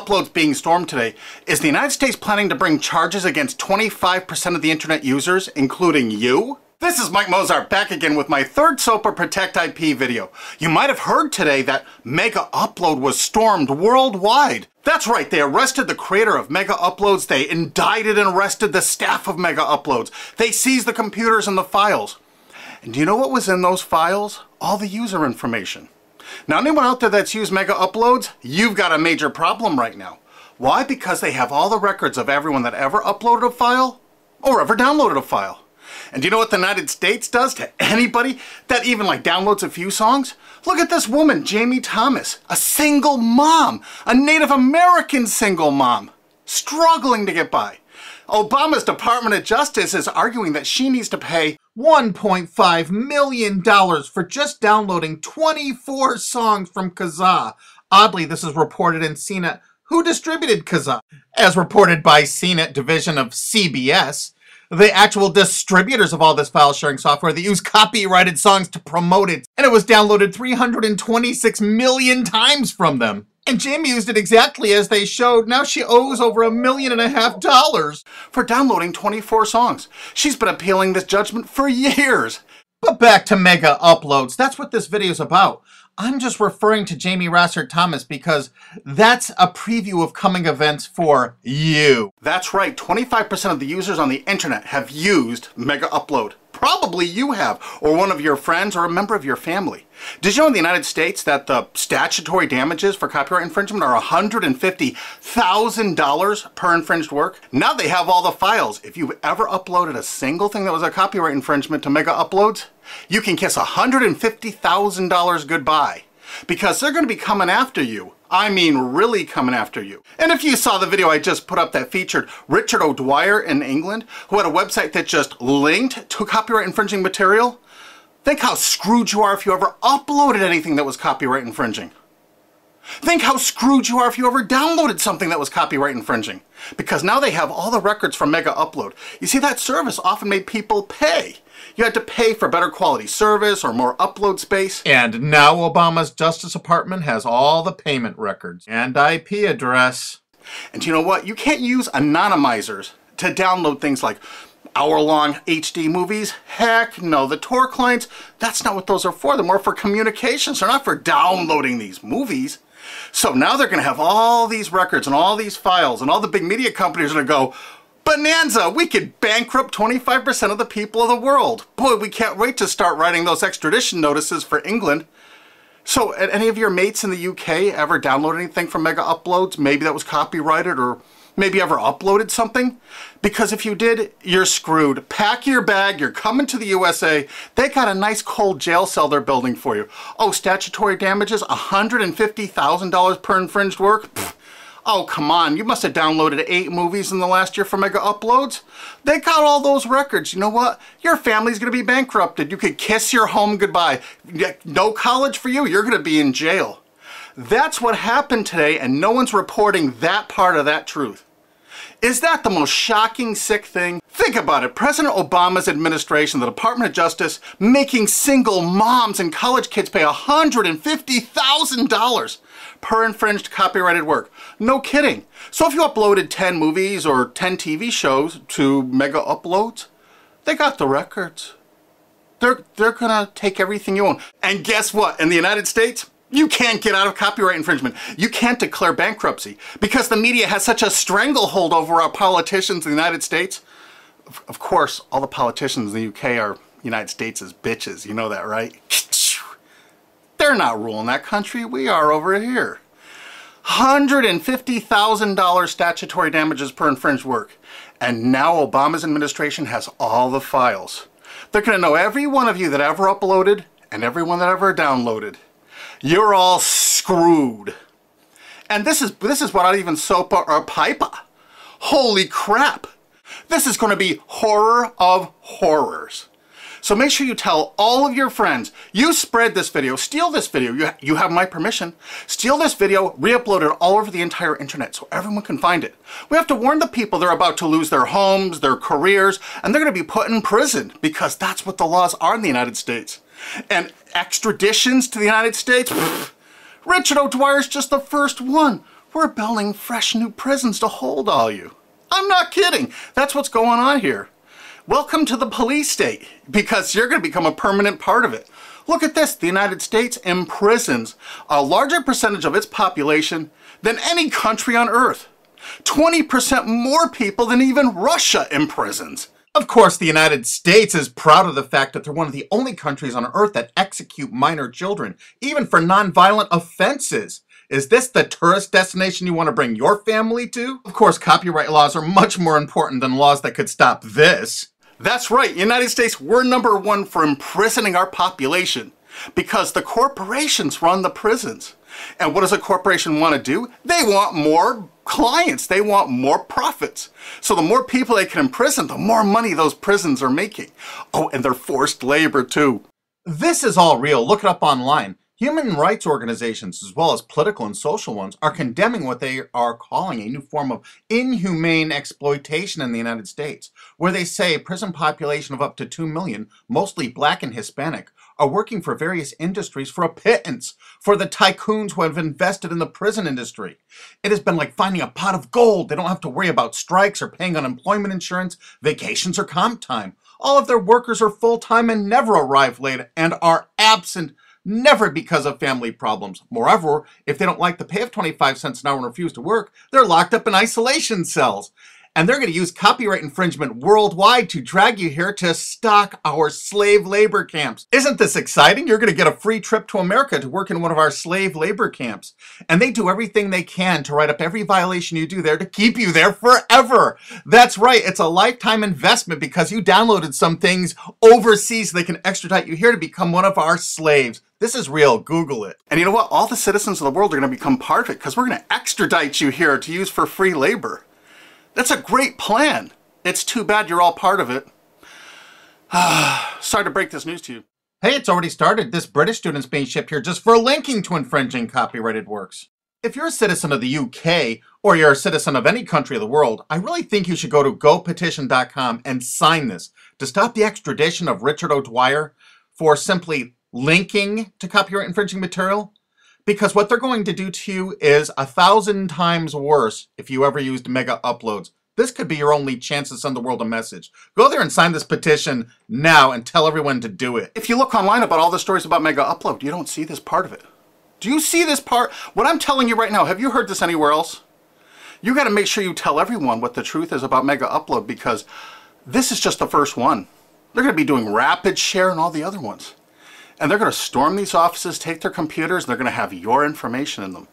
MegaUploads being stormed today, is the United States planning to bring charges against 25% of the internet users, including you? This is Mike Mozart back again with my third SOPA Protect IP video. You might have heard today that MegaUpload was stormed worldwide. That's right, they arrested the creator of MegaUploads, they indicted and arrested the staff of MegaUploads, they seized the computers and the files. And do you know what was in those files? All the user information. Now anyone out there that's used MegaUploads, you've got a major problem right now. Why? Because they have all the records of everyone that ever uploaded a file or ever downloaded a file. And do you know what the United States does to anybody that even downloads a few songs? Look at this woman, Jamie Thomas, a single mom, a Native American single mom, struggling to get by. Obama's Department of Justice is arguing that she needs to pay $1.5 million for just downloading 24 songs from Kazaa. Oddly, this is reported in CNET. Who distributed Kazaa? As reported by CNET division of CBS, the actual distributors of all this file sharing software that use copyrighted songs to promote it. And it was downloaded 326 million times from them. And Jamie used it exactly as they showed. Now she owes over $1.5 million for downloading 24 songs. She's been appealing this judgment for years. But back to MegaUploads. That's what this video is about. I'm just referring to Jamie Thomas because that's a preview of coming events for you. That's right, 25% of the users on the internet have used MegaUpload. Probably you have, or one of your friends, or a member of your family. Did you know in the United States that the statutory damages for copyright infringement are $150,000 per infringed work? Now they have all the files. If you've ever uploaded a single thing that was a copyright infringement to MegaUploads, you can kiss $150,000 goodbye. Because they're going to be coming after you. I mean really coming after you. And if you saw the video I just put up that featured Richard O'Dwyer in England, who had a website that just linked to copyright infringing material, think how screwed you are if you ever uploaded anything that was copyright infringing. Think how screwed you are if you ever downloaded something that was copyright infringing. Because now they have all the records from MegaUpload. You see, that service often made people pay. You had to pay for better quality service or more upload space. And now Obama's Justice Department has all the payment records and IP address. And you know what? You can't use anonymizers to download things like hour-long HD movies. Heck no, the Tor clients, that's not what those are for. They're more for communications. They're not for downloading these movies. So now they're going to have all these records and all these files, and all the big media companies are going to go, bonanza, we could bankrupt 25% of the people of the world. Boy, we can't wait to start writing those extradition notices for England. So, any of your mates in the UK ever download anything from MegaUploads? Maybe that was copyrighted, or maybe ever uploaded something? Because if you did, you're screwed. Pack your bag, you're coming to the USA. They got a nice cold jail cell they're building for you. Oh, statutory damages, $150,000 per infringed work? Pfft. Oh, come on, you must have downloaded 8 movies in the last year for MegaUploads. They got all those records. You know what? Your family's going to be bankrupted. You could kiss your home goodbye. No college for you. You're going to be in jail. That's what happened today, and no one's reporting that part of that truth. Is that the most shocking, sick thing? Think about it. President Obama's administration, the Department of Justice, making single moms and college kids pay $150,000 per infringed copyrighted work. No kidding. So if you uploaded 10 movies or 10 TV shows to MegaUploads, they got the records. They're gonna take everything you own. And guess what? In the United States, you can't get out of copyright infringement. You can't declare bankruptcy because the media has such a stranglehold over our politicians in the United States. Of course, all the politicians in the UK are United States' bitches. You know that, right? They're not ruling that country. We are over here. $150,000 statutory damages per infringed work. And now Obama's administration has all the files. They're going to know every one of you that ever uploaded and everyone that ever downloaded. You're all screwed. And this is without even SOPA or PIPA. Holy crap. This is going to be horror of horrors. So make sure you tell all of your friends, you spread this video, steal this video, you have my permission, steal this video, re-upload it all over the entire internet so everyone can find it. We have to warn the people they're about to lose their homes, their careers, and they're going to be put in prison because that's what the laws are in the United States. And extraditions to the United States? Pfft, Richard O'Dwyer's just the first one. We're building fresh new prisons to hold all you. I'm not kidding. That's what's going on here. Welcome to the police state, because you're going to become a permanent part of it. Look at this. The United States imprisons a larger percentage of its population than any country on earth. 20% more people than even Russia imprisons. Of course, the United States is proud of the fact that they're one of the only countries on earth that execute minor children, even for nonviolent offenses. Is this the tourist destination you want to bring your family to? Of course, copyright laws are much more important than laws that could stop this. That's right, United States, we're #1 for imprisoning our population because the corporations run the prisons. And what does a corporation want to do? They want more clients. They want more profits. So the more people they can imprison, the more money those prisons are making. Oh, and they're forced labor too. This is all real. Look it up online. Human rights organizations, as well as political and social ones, are condemning what they are calling a new form of inhumane exploitation in the United States, where they say a prison population of up to 2 million, mostly black and Hispanic, are working for various industries for a pittance for the tycoons who have invested in the prison industry. It has been like finding a pot of gold. They don't have to worry about strikes or paying unemployment insurance, vacations, or comp time. All of their workers are full-time and never arrive late and are absent, never because of family problems. Moreover, if they don't like the pay of 25 cents an hour and refuse to work, they're locked up in isolation cells. And they're going to use copyright infringement worldwide to drag you here to stock our slave labor camps. Isn't this exciting? You're going to get a free trip to America to work in one of our slave labor camps. And they do everything they can to write up every violation you do there to keep you there forever. That's right. It's a lifetime investment because you downloaded some things overseas so they can extradite you here to become one of our slaves. This is real. Google it. And you know what? All the citizens of the world are going to become part of it because we're going to extradite you here to use for free labor. That's a great plan. It's too bad you're all part of it. Sorry to break this news to you. Hey, it's already started. This British student's being shipped here just for linking to infringing copyrighted works. If you're a citizen of the UK, or you're a citizen of any country of the world, I really think you should go to gopetition.com and sign this to stop the extradition of Richard O'Dwyer for simply linking to copyright infringing material. Because what they're going to do to you is 1,000 times worse if you ever used MegaUploads. This could be your only chance to send the world a message. Go there and sign this petition now and tell everyone to do it. If you look online about all the stories about MegaUpload, you don't see this part of it. Do you see this part? What I'm telling you right now, have you heard this anywhere else? You got to make sure you tell everyone what the truth is about MegaUpload because this is just the first one. They're going to be doing rapid share and all the other ones. And they're going to storm these offices, take their computers, and they're going to have your information in them.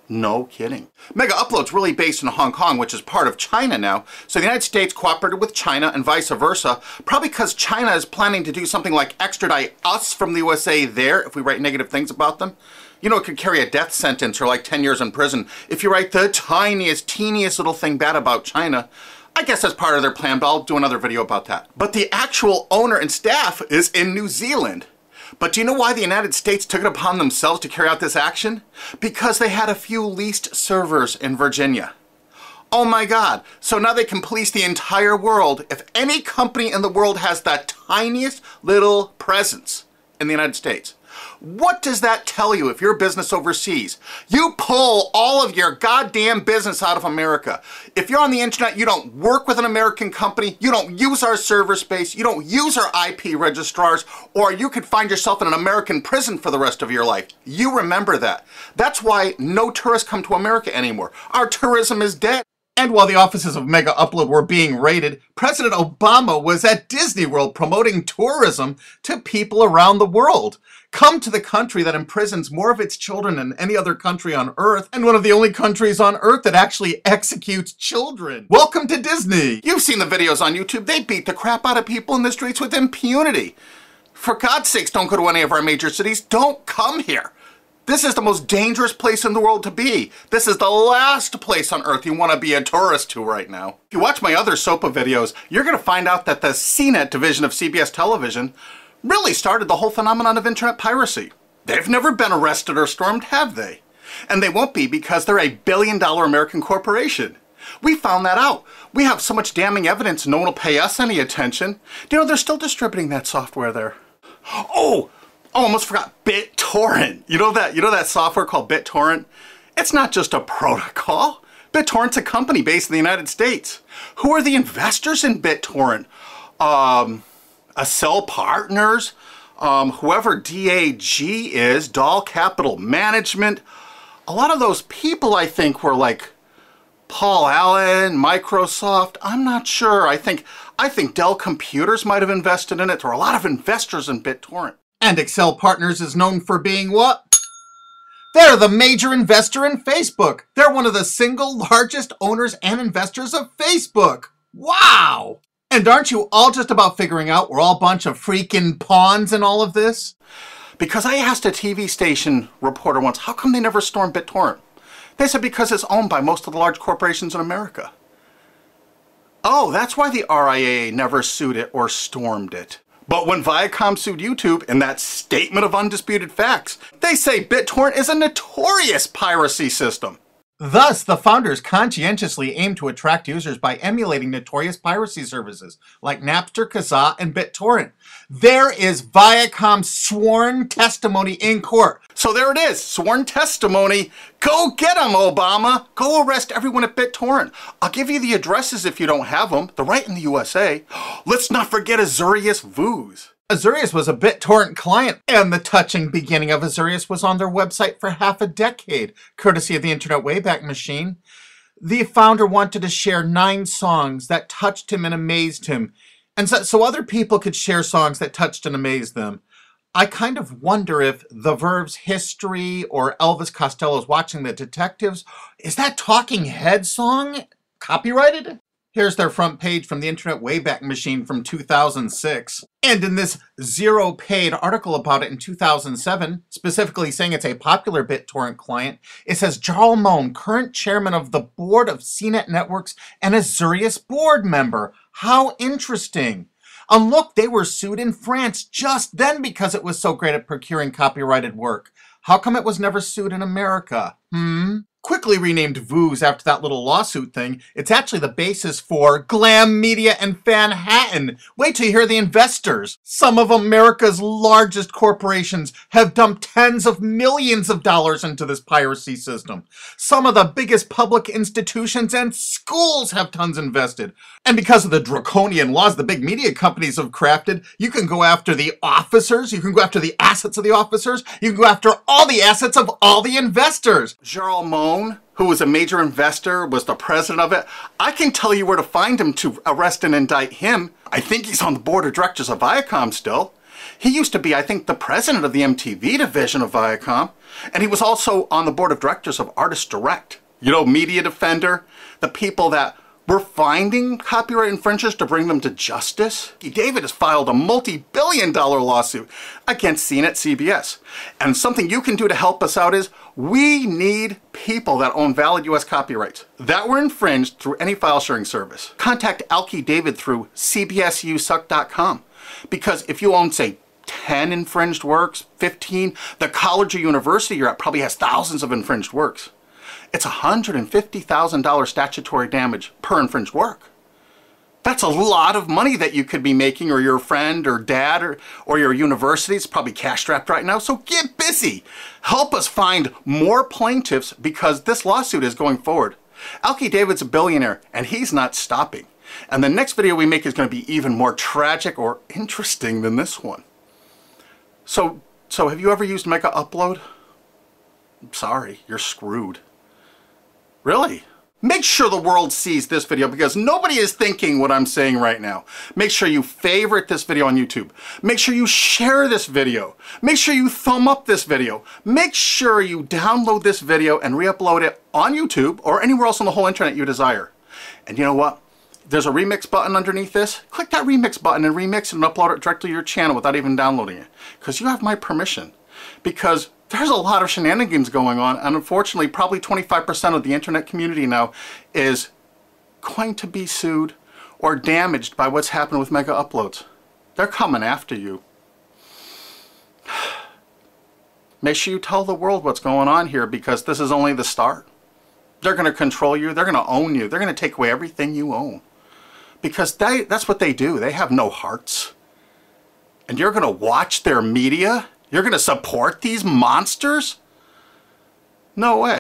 No kidding. MegaUpload's really based in Hong Kong, which is part of China now. So the United States cooperated with China and vice versa, probably because China is planning to do something like extradite us from the USA there if we write negative things about them. You know, it could carry a death sentence or like 10 years in prison if you write the tiniest, teeniest little thing bad about China. I guess that's part of their plan, but I'll do another video about that. But the actual owner and staff is in New Zealand. But do you know why the United States took it upon themselves to carry out this action? Because they had a few leased servers in Virginia. Oh my God. So now they can police the entire world. If any company in the world has that tiniest little presence in the United States, what does that tell you if you're a business overseas? You pull all of your goddamn business out of America. If you're on the internet, you don't work with an American company, you don't use our server space, you don't use our IP registrars, or you could find yourself in an American prison for the rest of your life. You remember that. That's why no tourists come to America anymore. Our tourism is dead. And while the offices of MegaUpload were being raided, President Obama was at Disney World promoting tourism to people around the world. Come to the country that imprisons more of its children than any other country on Earth, and one of the only countries on Earth that actually executes children. Welcome to Disney. You've seen the videos on YouTube. They beat the crap out of people in the streets with impunity. For God's sakes, don't go to any of our major cities. Don't come here. This is the most dangerous place in the world to be. This is the last place on Earth you want to be a tourist to right now. If you watch my other SOPA videos, you're going to find out that the CNET division of CBS television really started the whole phenomenon of internet piracy. They've never been arrested or stormed, have they? And they won't be because they're a billion-dollar American corporation. We found that out. We have so much damning evidence no one will pay us any attention. Do you know they're still distributing that software there? Oh, almost forgot BitTorrent. You know that software called BitTorrent? It's not just a protocol. BitTorrent's a company based in the United States. Who are the investors in BitTorrent? Accel Partners, whoever DAG is, Doll Capital Management. A lot of those people, I think, were like Paul Allen, Microsoft. I'm not sure. I think Dell Computers might have invested in it. There are a lot of investors in BitTorrent. And Accel Partners is known for being what? They're the major investor in Facebook. They're one of the single largest owners and investors of Facebook. Wow! And aren't you all just about figuring out we're all a bunch of freaking pawns in all of this? Because I asked a TV station reporter once, how come they never stormed BitTorrent? They said because it's owned by most of the large corporations in America. Oh, that's why the RIAA never sued it or stormed it. But when Viacom sued YouTube in that statement of undisputed facts, they say BitTorrent is a notorious piracy system. Thus, the founders conscientiously aim to attract users by emulating notorious piracy services like Napster, Kazaa, and BitTorrent. There is Viacom's sworn testimony in court. So there it is, sworn testimony. Go get them, Obama. Go arrest everyone at BitTorrent. I'll give you the addresses if you don't have them. They're right in the USA. Let's not forget Azurius Vooz. Azurius was a BitTorrent client, and the touching beginning of Azurius was on their website for half a decade, courtesy of the Internet Wayback Machine. The founder wanted to share 9 songs that touched him and amazed him, and so other people could share songs that touched and amazed them. I kind of wonder if The Verve's History or Elvis Costello's Watching the Detectives, is that Talking Head song copyrighted? Here's their front page from the Internet Wayback Machine from 2006. And in this zero-paid article about it in 2007, specifically saying it's a popular BitTorrent client, it says, Jarl Moan, current chairman of the board of CNET Networks and Azurius board member. How interesting. And look, they were sued in France just then because it was so great at procuring copyrighted work. How come it was never sued in America? Quickly renamed Vooz after that little lawsuit thing, it's actually the basis for Glam Media and Fanhattan. Wait till you hear the investors. Some of America's largest corporations have dumped tens of millions of dollars into this piracy system. Some of the biggest public institutions and schools have tons invested. And because of the draconian laws the big media companies have crafted, you can go after the officers, you can go after the assets of the officers, you can go after all the assets of all the investors. Jarl Moan, who was a major investor, was the president of it. I can tell you where to find him to arrest and indict him. I think he's on the board of directors of Viacom still. He used to be, I think, the president of the MTV division of Viacom. And he was also on the board of directors of Artist Direct. You know, Media Defender, the people that were finding copyright infringers to bring them to justice. David has filed a multi-billion-dollar lawsuit against CNET CBS. And something you can do to help us out is we need people that own valid US copyrights that were infringed through any file sharing service. Contact Alki David through cbsusuck.com, because if you own, say, 10 infringed works, 15, the college or university you're at probably has thousands of infringed works. It's $150,000 statutory damage per infringed work. That's a lot of money that you could be making, or your friend or dad or your university is probably cash-strapped right now. So get busy. Help us find more plaintiffs because this lawsuit is going forward. Alki David's a billionaire and he's not stopping. And the next video we make is going to be even more tragic or interesting than this one. So have you ever used MegaUpload? I'm sorry, you're screwed. Really? Make sure the world sees this video because nobody is thinking what I'm saying right now. Make sure you favorite this video on YouTube. Make sure you share this video. Make sure you thumb up this video. Make sure you download this video and re-upload it on YouTube or anywhere else on the whole internet you desire. And you know what? There's a remix button underneath this. Click that remix button and remix it and upload it directly to your channel without even downloading it. Because you have my permission. Because there's a lot of shenanigans going on, and unfortunately probably 25% of the internet community now is going to be sued or damaged by what's happened with MegaUploads. They're coming after you. Make sure you tell the world what's going on here because this is only the start. They're going to control you, they're going to own you, they're going to take away everything you own. Because that's what they do, they have no hearts. And you're going to watch their media? You're going to support these monsters? No way.